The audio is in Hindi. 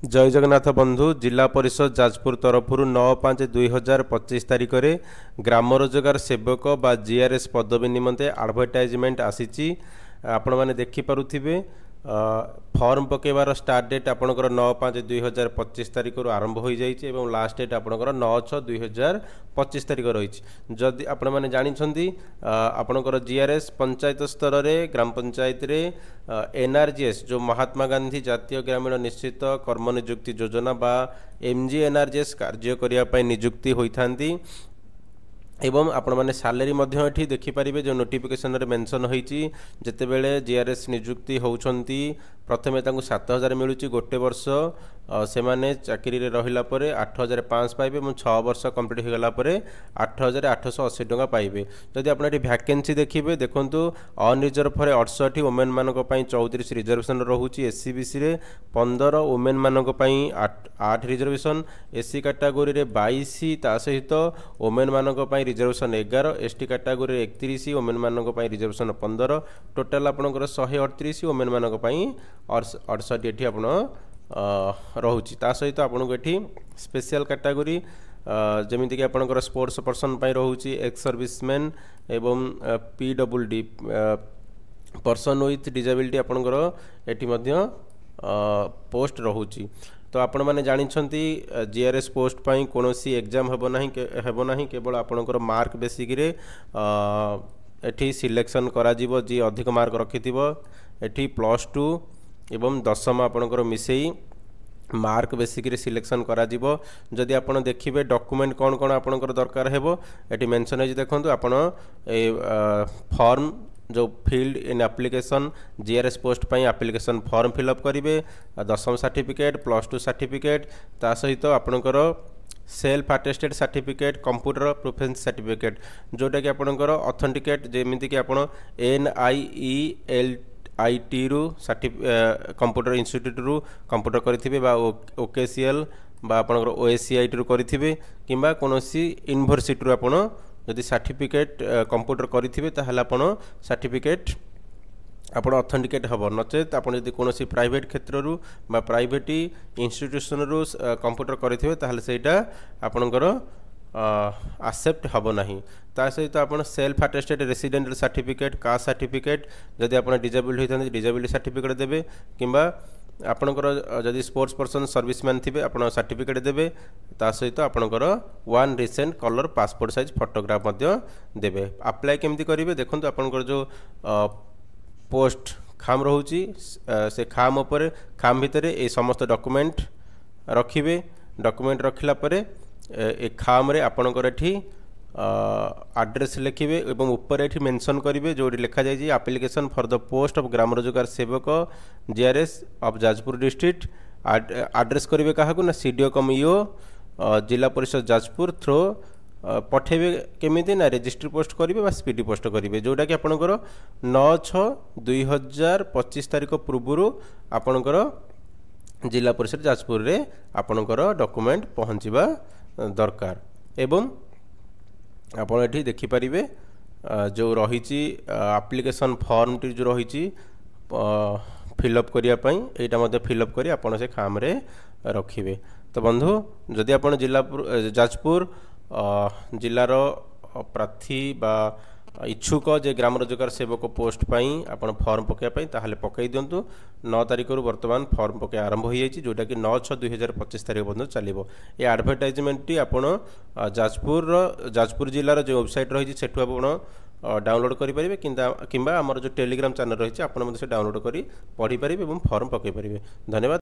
जय जगन्नाथ बंधु जिला परिषद जाजपुर तरफ 9/5/2025 तारिख में ग्राम रोजगार सेवक बा जीआरएस पदवी निमंते एडवर्टाइजमेंट आसी आपण मैंने देखिपे। फॉर्म पकेबार स्टार्ट डेट आपंकर 9/5/2025 तारिख आरंभ हो जाइए और लास्ट डेट आपंकर 9/6/2025 तारिख रही। जदि आपण मैंने जानते आपंकर जीआरएस पंचायत स्तर में ग्राम पंचायत रे एनआरजीएस जो महात्मा गांधी जातीय ग्रामीण निश्चित कर्म नियुक्ति योजना बा एमजीएनआरजीएस कार्य करने नियुक्ति होती एवं आपण मैंने सालेरी ये देखिपारे जो नोटिफिकेशन रे मेंशन होती जितेबले जीआरएस नियुक्ति होती प्रथमे 7,000 मिलूँ गोटे वर्ष से माने चाकरी रहिला परे 8,500 पाइबे और 6 वर्ष कंप्लीट हो गला परे 8,880 टंका पाइबे। जदि आप वैकेंसी देखिए देखंतु अनरिजर्व फॉर 68 वुमेन मानक 34 रिजर्वेशन रोचे। एससीबीसी रे 15 वुमेन मानक 8 रिजर्वेशन, एससी कैटेगोरी रे 22 ता सहित वुमेन मानक रिजर्वेशन 11, एसटी कैटेगोरी रे 31 वुमेन मानक रिजर्वेशन 15, टोटाल आपनकर 138 वुमेन मानक 68 एठी आपण रोचे। ता सहित आपन को एठी स्पेशल कैटेगोरी जमीती कि आपनकर स्पोर्ट्स पर्सन रोचे, एक्स सर्विसमैन एवं पीडब्ल्यूडी पर्सन विथ डिजेबिलिटी आपनकर एठी मध्य पोस्ट रोचे। तो आपण मैंने जानते जीआरएस पोस्ट पाई कौन सी एग्जाम हेब ना केवल आपणकर मार्क बेसिक रे एठी सिलेक्शन करा जीवो जी अधिक मार्क रखिथिबो। एठी +2 एवं 10मा आपणकर मिसेई मार्क बेसिक रे सिलेक्शन करा जीवो। जदि आपण देखिबे डॉक्यूमेंट कौन कौन आपणकर दरकार हेबो एठी मेंशन है देखंतु आपण ए फॉर्म जो फील्ड इन एप्लिकेशन जीआरएस पोस्ट पाई एप्लिकेशन फॉर्म फिलअप करेंगे, 10म सर्टिफिकेट +2 सर्टिफिकेट ता सहित आपणकर self attested certificate computer proficiency certificate जोटा कि आपणकर ऑथेंटिकेट जेमिति कि आपण NIELIT रु कंप्यूटर इंस्टीट्यूट रु कंप्यूटर करिथिबे बा ओकेसीएल बा आपणकर OSCIT रु करिथिबे किंबा कोनोसी यूनिवर्सिटी रु आपण यदि सर्टिफिकेट कंप्यूटर करेंगे ताहले आपण सर्टिफिकेट आपण ऑथेंटिकेट हम नचेत आपण यदि कोनोसी प्राइवेट क्षेत्र रु बा प्राइवेट इंस्टीट्यूशन रु कंप्यूटर करेंगे ताहले सेटा आपणकर एक्सेप्ट हम नाही। ता सहित आपण self attested resident certificate caste certificate जदि आपण डिजेबल होइथान डिजेबिलिटी सर्टिफिकेट देबे किंबा आपणकर जदि स्पोर्ट्स पर्सन सर्विसमैन थे आप सर्टिफिकेट देवे। ता सहित आपणकर 1 recent colour passport size photograph देवे। अप्लाई केमती करेंगे देखो आपणकर जो पोस्ट खाम रोची से खाम उपर खाम भितर ये समस्त डॉक्यूमेंट रखिए। डॉक्यूमेंट रखिला परे ए खाम रे आपणकर एठी एड्रेस लिखिए और ऊपर ये मेंशन करेंगे जो लिखा जाए application for the post of Gram Rozgar Sevak GRS of Jajpur district. Address करेंगे क्या ना सीडीओ कम ईओ जिला परिषद जाजपुर थ्रो पठेबे केमिति ना रजिस्टर पोस्ट करेंगे स्पीडी पोस्ट करेंगे जोटा कि आपणकर 9/6/2025 तारिख पूर्व आपणकर जिला परिषद जाजपुर रे आपणकर डॉक्यूमेंट पहुँचवा दरकार। एवं आप ये देखिपारे जो रही एप्लिकेशन फॉर्म टी जो रही फिलअप करने यहाँ फिलअप कर आप से खाम रे रखिए। तो बंधु जदि आप जिला जाजपुर जिलार प्रार्थी बा इच्छुक जे ग्राम रोजगार सेवक पोस्ट पाई आपण फॉर्म पकाइपाई ताहले पकई दिंतु। 9 तारिख बर्तमान फॉर्म पकई आरंभ हो जाइए जोटा कि 9/6/2025 तारिख पर्यटन चलो। ये एडवर्टाइजमेंट टी आपण जाजपुर जिलार जो वेबसाइट रही सेठू आपण डाउनलोड करेंगे कि आमर जो टेलीग्राम चैनल रही है आप डाउनलोड कर पढ़ी पारे और फॉर्म पकई पारे। धन्यवाद।